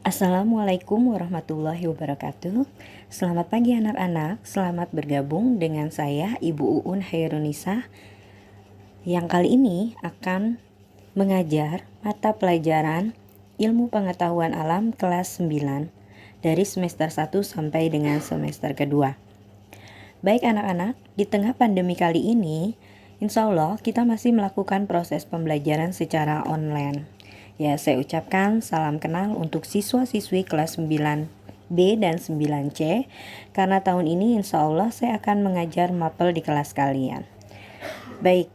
Assalamualaikum warahmatullahi wabarakatuh. Selamat pagi anak-anak, selamat bergabung dengan saya Ibu Uun Hairunisa yang kali ini akan mengajar mata pelajaran Ilmu Pengetahuan Alam kelas 9 dari semester 1 sampai dengan semester kedua. Baik anak-anak, di tengah pandemi kali ini, insya Allah kita masih melakukan proses pembelajaran secara online. Ya, saya ucapkan salam kenal untuk siswa-siswi kelas 9B dan 9C, karena tahun ini insya Allah saya akan mengajar mapel di kelas kalian. Baik,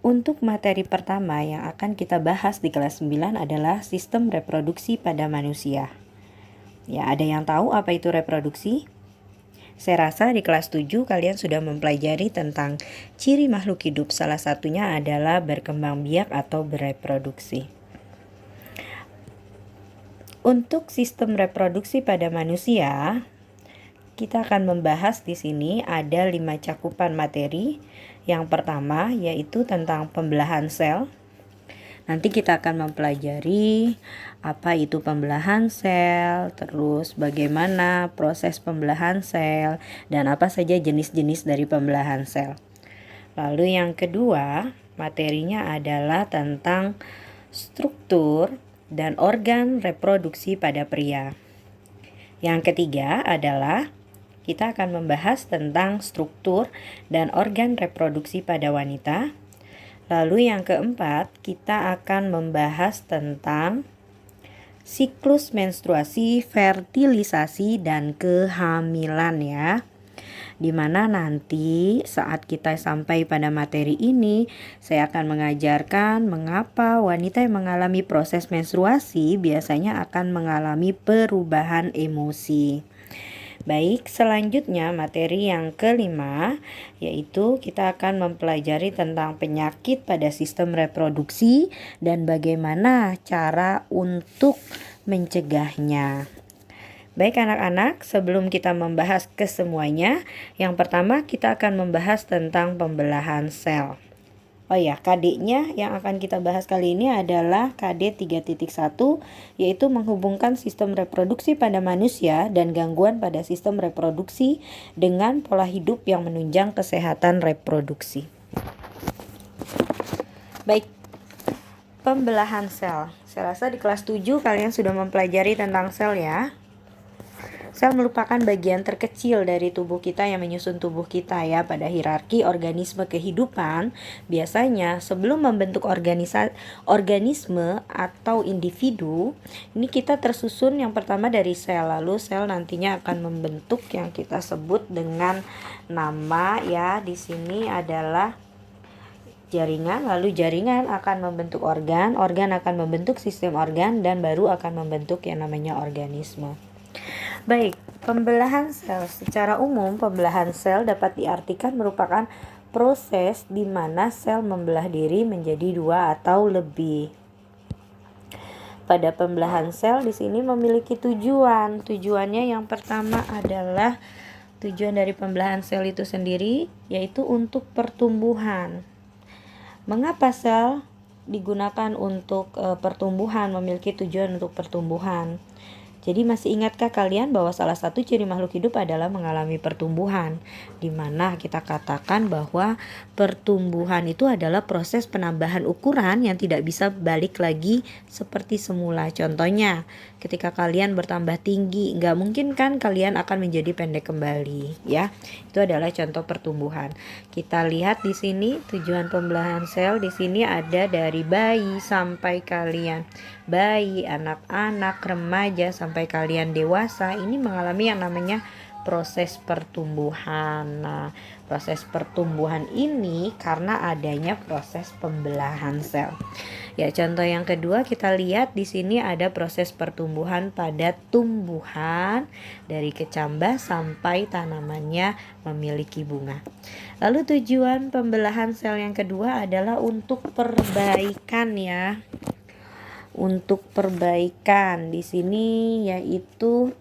untuk materi pertama yang akan kita bahas di kelas 9 adalah sistem reproduksi pada manusia. Ya, ada yang tahu apa itu reproduksi? Saya rasa di kelas 7 kalian sudah mempelajari tentang ciri makhluk hidup. Salah satunya adalah berkembang biak atau bereproduksi. Untuk sistem reproduksi pada manusia, kita akan membahas di sini ada 5 cakupan materi. Yang pertama yaitu tentang pembelahan sel. Nanti kita akan mempelajari apa itu pembelahan sel, terus bagaimana proses pembelahan sel, dan apa saja jenis-jenis dari pembelahan sel. Lalu yang kedua, materinya adalah tentang struktur dan organ reproduksi pada pria. Yang ketiga adalah kita akan membahas tentang struktur dan organ reproduksi pada wanita. Lalu yang keempat, kita akan membahas tentang siklus menstruasi, fertilisasi, dan kehamilan ya. Dimana nanti saat kita sampai pada materi ini, saya akan mengajarkan mengapa wanita yang mengalami proses menstruasi biasanya akan mengalami perubahan emosi. Baik, selanjutnya materi yang kelima yaitu kita akan mempelajari tentang penyakit pada sistem reproduksi dan bagaimana cara untuk mencegahnya. Baik anak-anak, sebelum kita membahas kesemuanya, yang pertama kita akan membahas tentang pembelahan sel. Oh ya, KD-nya yang akan kita bahas kali ini adalah KD 3.1, yaitu menghubungkan sistem reproduksi pada manusia dan gangguan pada sistem reproduksi dengan pola hidup yang menunjang kesehatan reproduksi. Baik, pembelahan sel. Saya rasa di kelas 7 kalian sudah mempelajari tentang sel ya. Sel merupakan bagian terkecil dari tubuh kita yang menyusun tubuh kita ya. Pada hierarki organisme kehidupan, biasanya sebelum membentuk organisme atau individu, ini kita tersusun yang pertama dari sel. Lalu sel nantinya akan membentuk yang kita sebut dengan nama ya. Di sini adalah jaringan, lalu jaringan akan membentuk organ akan membentuk sistem organ, dan baru akan membentuk yang namanya organisme. Baik, pembelahan sel. Secara umum, pembelahan sel dapat diartikan merupakan proses di mana sel membelah diri menjadi 2 atau lebih. Pada pembelahan sel di sini memiliki tujuan. Tujuannya yang pertama adalah tujuan dari pembelahan sel itu sendiri yaitu untuk pertumbuhan. Mengapa sel digunakan untuk pertumbuhan, memiliki tujuan untuk pertumbuhan? Jadi masih ingatkah kalian bahwa salah satu ciri makhluk hidup adalah mengalami pertumbuhan, di mana kita katakan bahwa pertumbuhan itu adalah proses penambahan ukuran yang tidak bisa balik lagi seperti semula. Contohnya, ketika kalian bertambah tinggi, nggak mungkin kan kalian akan menjadi pendek kembali, ya. Itu adalah contoh pertumbuhan. Kita lihat di sini tujuan pembelahan sel di sini ada dari bayi sampai kalian bayi, anak-anak, remaja sampai kalian dewasa, ini mengalami yang namanya proses pertumbuhan. Nah, proses pertumbuhan ini karena adanya proses pembelahan sel. Ya, contoh yang kedua kita lihat di sini ada proses pertumbuhan pada tumbuhan dari kecambah sampai tanamannya memiliki bunga. Lalu tujuan pembelahan sel yang kedua adalah untuk perbaikan ya. Untuk perbaikan di sini yaitu,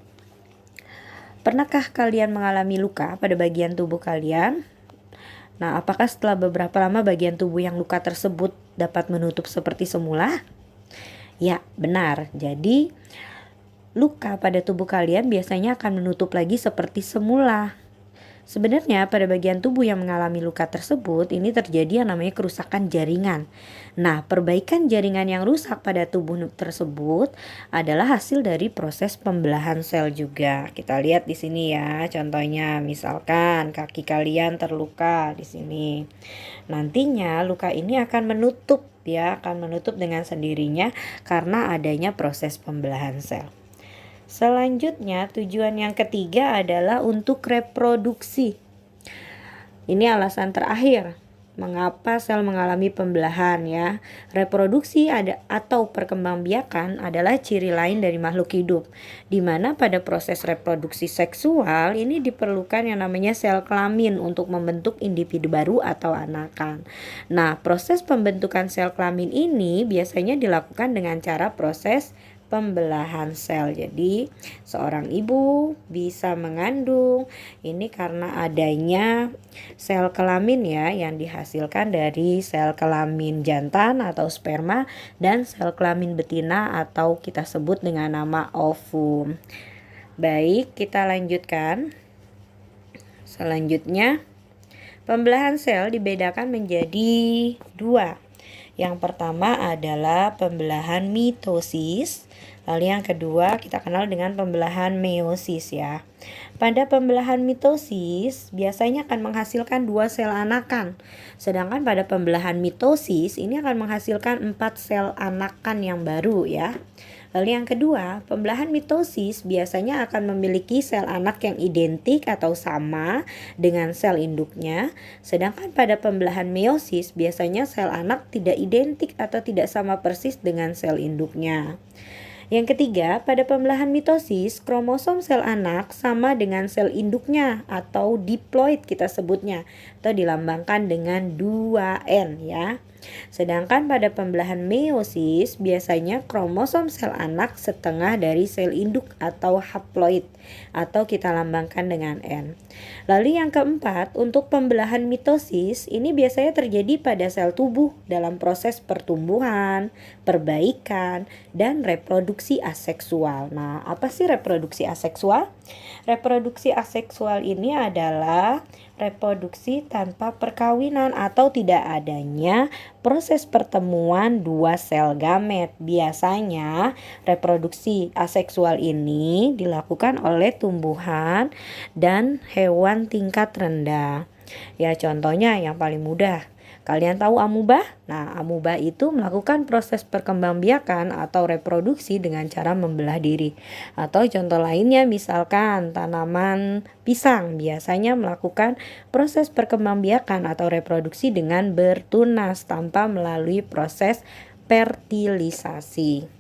pernahkah kalian mengalami luka pada bagian tubuh kalian? Nah, apakah setelah beberapa lama bagian tubuh yang luka tersebut dapat menutup seperti semula? Ya, benar. Jadi luka pada tubuh kalian biasanya akan menutup lagi seperti semula. Sebenarnya pada bagian tubuh yang mengalami luka tersebut ini terjadi yang namanya kerusakan jaringan. Nah, perbaikan jaringan yang rusak pada tubuh tersebut adalah hasil dari proses pembelahan sel juga. Kita lihat di sini ya, contohnya misalkan kaki kalian terluka di sini. Nantinya luka ini akan menutup ya, akan menutup dengan sendirinya karena adanya proses pembelahan sel. Selanjutnya, tujuan yang ketiga adalah untuk reproduksi. Ini alasan terakhir mengapa sel mengalami pembelahan ya. Reproduksi atau perkembangbiakan adalah ciri lain dari makhluk hidup, di mana pada proses reproduksi seksual ini diperlukan yang namanya sel kelamin untuk membentuk individu baru atau anakan. Nah, proses pembentukan sel kelamin ini biasanya dilakukan dengan cara proses pembelahan sel. Jadi seorang ibu bisa mengandung ini karena adanya sel kelamin ya, yang dihasilkan dari sel kelamin jantan atau sperma dan sel kelamin betina atau kita sebut dengan nama ovum. Baik, kita lanjutkan. Selanjutnya, pembelahan sel dibedakan menjadi dua. Yang pertama adalah pembelahan mitosis. Lalu yang kedua kita kenal dengan pembelahan meiosis ya. Pada pembelahan mitosis biasanya akan menghasilkan 2 sel anakan. Sedangkan pada pembelahan mitosis ini akan menghasilkan 4 sel anakan yang baru ya. Lalu yang kedua, pembelahan mitosis biasanya akan memiliki sel anak yang identik atau sama dengan sel induknya. Sedangkan pada pembelahan meiosis biasanya sel anak tidak identik atau tidak sama persis dengan sel induknya. Yang ketiga, pada pembelahan mitosis, kromosom sel anak sama dengan sel induknya atau diploid kita sebutnya, atau dilambangkan dengan 2N ya. Sedangkan pada pembelahan meiosis biasanya kromosom sel anak setengah dari sel induk atau haploid atau kita lambangkan dengan N. Lalu yang keempat, untuk pembelahan mitosis ini biasanya terjadi pada sel tubuh dalam proses pertumbuhan, perbaikan, dan reproduksi aseksual. Nah, apa sih reproduksi aseksual? Reproduksi aseksual ini adalah reproduksi tanpa perkawinan atau tidak adanya proses pertemuan 2 sel gamet. Biasanya reproduksi aseksual ini dilakukan oleh tumbuhan dan hewan tingkat rendah. Ya, contohnya yang paling mudah. Kalian tahu amuba? Nah, amuba itu melakukan proses perkembangbiakan atau reproduksi dengan cara membelah diri. Atau contoh lainnya misalkan tanaman pisang biasanya melakukan proses perkembangbiakan atau reproduksi dengan bertunas tanpa melalui proses fertilisasi.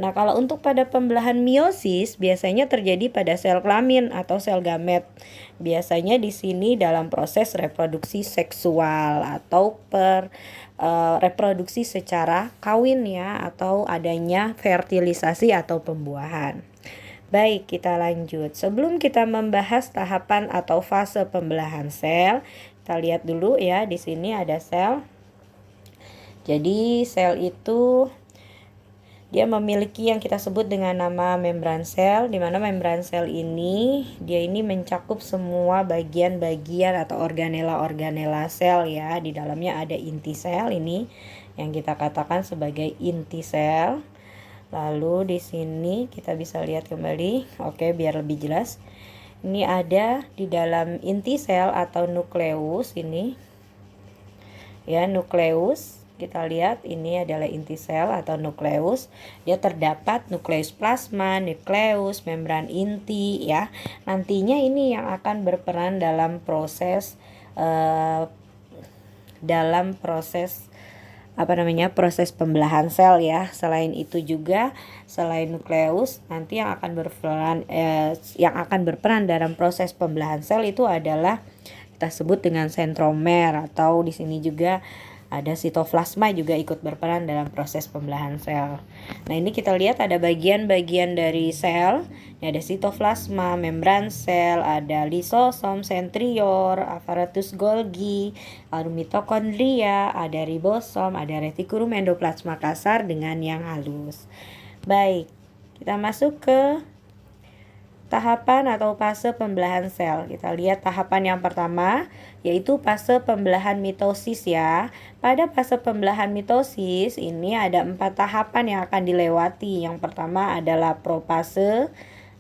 Nah, kalau untuk pada pembelahan meiosis biasanya terjadi pada sel kelamin atau sel gamet. Biasanya di sini dalam proses reproduksi seksual atau reproduksi secara kawin ya, atau adanya fertilisasi atau pembuahan. Baik, kita lanjut. Sebelum kita membahas tahapan atau fase pembelahan sel, kita lihat dulu ya, di sini ada sel. Jadi sel itu dia memiliki yang kita sebut dengan nama membran sel, di mana membran sel ini dia ini mencakup semua bagian-bagian atau organela-organela sel ya. Di dalamnya ada inti sel ini yang kita katakan sebagai inti sel. Lalu di sini kita bisa lihat kembali. Oke, biar lebih jelas. Ini ada di dalam inti sel atau nukleus ini. Ya, nukleus. Kita lihat ini adalah inti sel atau nukleus. Dia terdapat nukleus plasma, nukleus, membran inti ya. Nantinya ini yang akan berperan dalam proses proses pembelahan sel ya. Selain itu juga, selain nukleus, nanti yang akan berperan dalam proses pembelahan sel itu adalah kita sebut dengan sentromer, atau di sini juga ada sitoplasma juga ikut berperan dalam proses pembelahan sel. Nah, ini kita lihat ada bagian-bagian dari sel. Ini ada sitoplasma, membran sel, ada lisosom, sentrior, aparatus Golgi, lalu mitokondria, ada ribosom, ada retikulum endoplasma kasar dengan yang halus. Baik, kita masuk ke tahapan atau fase pembelahan sel. Kita lihat tahapan yang pertama, yaitu fase pembelahan mitosis ya. Pada fase pembelahan mitosis ini ada 4 tahapan yang akan dilewati. Yang pertama adalah profase,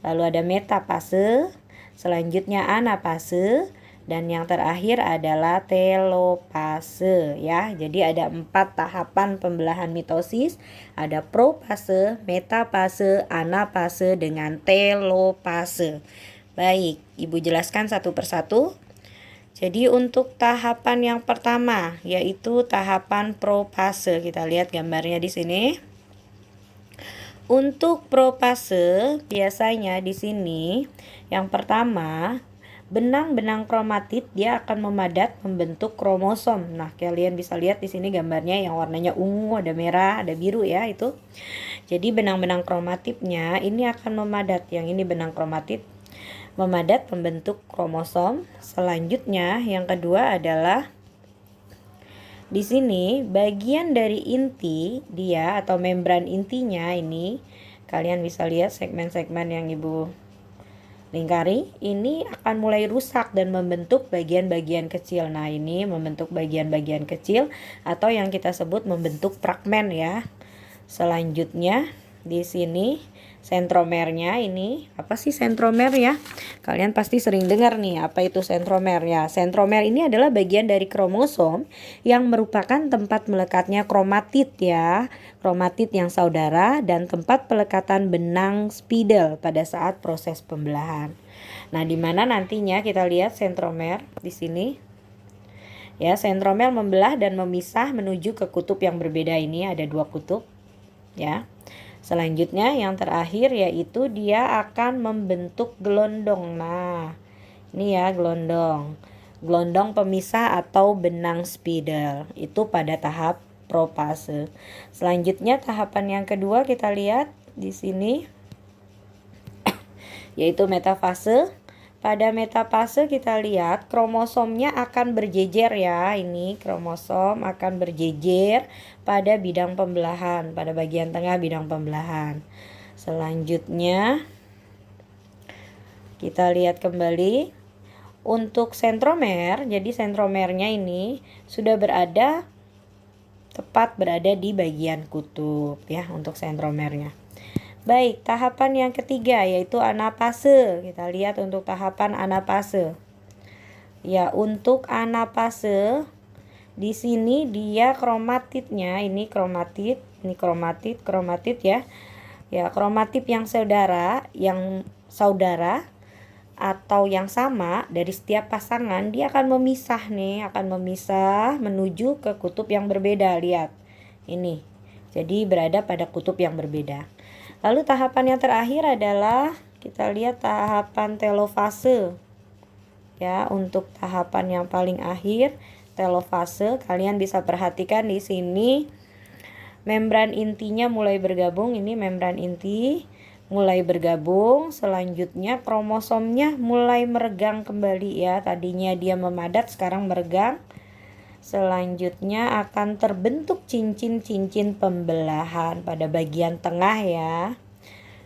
lalu ada metafase, selanjutnya anafase, dan yang terakhir adalah telofase ya. Jadi ada 4 tahapan pembelahan mitosis. Ada profase, metafase, anafase, dengan telofase. Baik, Ibu jelaskan satu persatu. Jadi untuk tahapan yang pertama yaitu tahapan profase. Kita lihat gambarnya di sini. Untuk profase biasanya di sini yang pertama, benang-benang kromatid dia akan memadat membentuk kromosom. Nah, kalian bisa lihat di sini gambarnya yang warnanya ungu, ada merah, ada biru ya itu. Jadi benang-benang kromatidnya ini akan memadat. Yang ini benang kromatid memadat membentuk kromosom. Selanjutnya yang kedua adalah di sini bagian dari inti dia atau membran intinya ini, kalian bisa lihat segmen-segmen yang Ibu lingkari, ini akan mulai rusak dan membentuk bagian-bagian kecil. Nah, ini membentuk bagian-bagian kecil atau yang kita sebut membentuk fragmen ya. Selanjutnya di sini sentromernya ini, apa sih sentromer ya? Kalian pasti sering dengar nih, apa itu sentromer ya? Sentromer ini adalah bagian dari kromosom yang merupakan tempat melekatnya kromatid ya. Kromatid yang saudara dan tempat pelekatan benang spidel pada saat proses pembelahan. Nah, di mana nantinya kita lihat sentromer di sini. Ya, sentromer membelah dan memisah menuju ke kutub yang berbeda. Ini ada 2 kutub ya. Selanjutnya yang terakhir yaitu dia akan membentuk gelondong. Nah, ini ya gelondong. Gelondong pemisah atau benang spidel. Itu pada tahap profase. Selanjutnya tahapan yang kedua kita lihat di sini yaitu metafase. Pada metafase kita lihat kromosomnya akan berjejer ya. Ini kromosom akan berjejer pada bidang pembelahan, pada bagian tengah bidang pembelahan. Selanjutnya kita lihat kembali untuk sentromer. Jadi sentromernya ini sudah tepat berada di bagian kutub ya untuk sentromernya. Baik, tahapan yang ketiga yaitu anafase. Kita lihat untuk tahapan anafase. Ya, untuk anafase di sini dia kromatidnya, ini kromatid ya. Ya, kromatid yang saudara atau yang sama dari setiap pasangan dia akan memisah menuju ke kutub yang berbeda. Lihat. Ini. Jadi berada pada kutub yang berbeda. Lalu tahapan yang terakhir adalah kita lihat tahapan telofase. Ya, untuk tahapan yang paling akhir telofase, kalian bisa perhatikan di sini membran intinya mulai bergabung. Ini membran inti mulai bergabung. Selanjutnya kromosomnya mulai meregang kembali ya. Tadinya dia memadat, sekarang meregang. Selanjutnya akan terbentuk cincin-cincin pembelahan pada bagian tengah ya.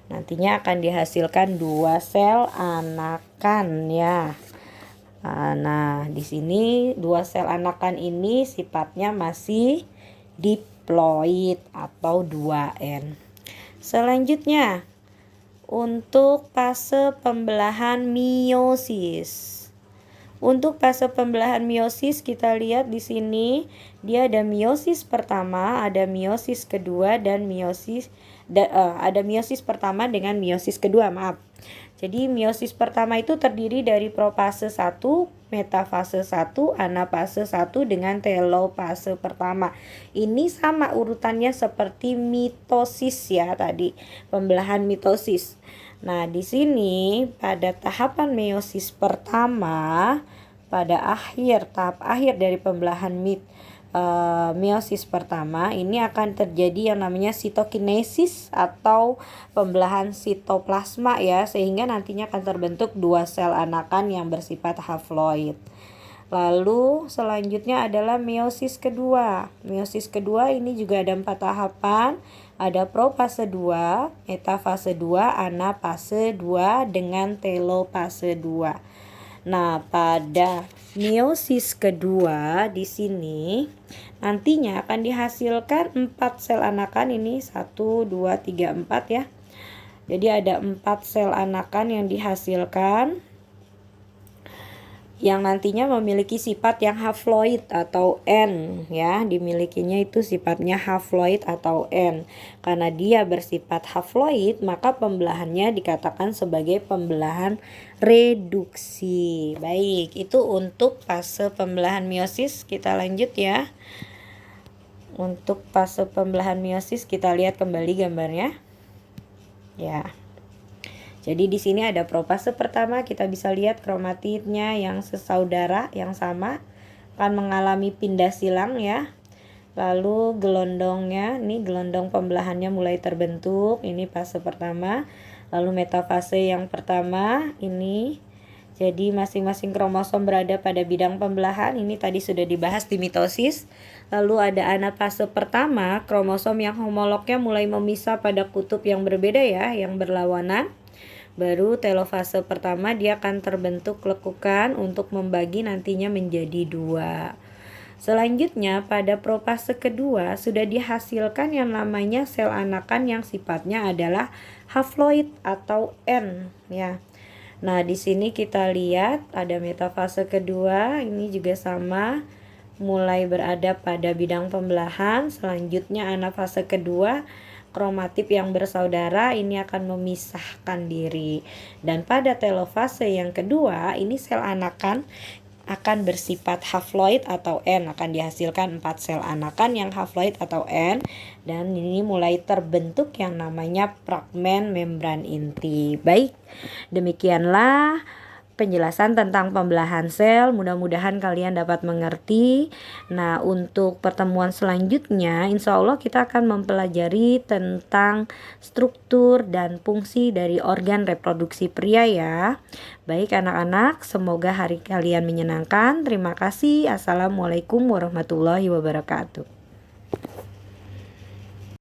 Nantinya akan dihasilkan 2 sel anakan ya. Nah, di sini 2 sel anakan ini sifatnya masih diploid atau 2N. Selanjutnya untuk fase pembelahan meiosis. Untuk fase pembelahan meiosis kita lihat di sini dia ada meiosis pertama, ada meiosis kedua dan ada meiosis pertama dengan meiosis kedua, maaf. Jadi meiosis pertama itu terdiri dari profase 1, metafase 1, anafase 1 dengan telofase pertama. Ini sama urutannya seperti mitosis ya tadi, pembelahan mitosis. Nah, di sini pada tahapan meiosis pertama, pada tahap akhir dari pembelahan meiosis pertama, ini akan terjadi yang namanya sitokinesis atau pembelahan sitoplasma ya, sehingga nantinya akan terbentuk 2 sel anakan yang bersifat haploid. Lalu selanjutnya adalah meiosis kedua. Meiosis kedua ini juga ada 4 tahapan. Ada profase 2, metafase 2, anafase 2 dengan telofase 2. Nah, pada meiosis kedua di sini nantinya akan dihasilkan 4 sel anakan, ini 1 2 3 4 ya. Jadi ada 4 sel anakan yang dihasilkan yang nantinya memiliki sifat yang haploid atau N ya, dimilikinya itu sifatnya haploid atau N. Karena dia bersifat haploid, maka pembelahannya dikatakan sebagai pembelahan reduksi. Baik, itu untuk fase pembelahan meiosis. Kita lanjut ya. Untuk fase pembelahan meiosis kita lihat kembali gambarnya. Ya. Jadi di sini ada profase pertama, kita bisa lihat kromatidnya yang sesaudara, yang sama, akan mengalami pindah silang ya. Lalu gelondongnya, ini gelondong pembelahannya mulai terbentuk, ini fase pertama. Lalu metafase yang pertama, ini. Jadi masing-masing kromosom berada pada bidang pembelahan, ini tadi sudah dibahas di mitosis. Lalu ada anafase pertama, kromosom yang homolognya mulai memisah pada kutub yang berbeda ya, yang berlawanan. Baru telofase pertama dia akan terbentuk lekukan untuk membagi nantinya menjadi 2. Selanjutnya pada profase kedua sudah dihasilkan yang namanya sel anakan yang sifatnya adalah haploid atau N ya. Nah, di sini kita lihat ada metafase kedua, ini juga sama, mulai berada pada bidang pembelahan. Selanjutnya anafase kedua, kromatid yang bersaudara ini akan memisahkan diri. Dan pada telofase yang kedua, ini sel anakan akan bersifat haploid atau N, akan dihasilkan 4 sel anakan yang haploid atau N, dan ini mulai terbentuk yang namanya fragmen membran inti. Baik, demikianlah penjelasan tentang pembelahan sel, mudah-mudahan kalian dapat mengerti. Nah, untuk pertemuan selanjutnya insya Allah kita akan mempelajari tentang struktur dan fungsi dari organ reproduksi pria ya. Baik anak-anak, semoga hari kalian menyenangkan. Terima kasih. Assalamualaikum warahmatullahi wabarakatuh.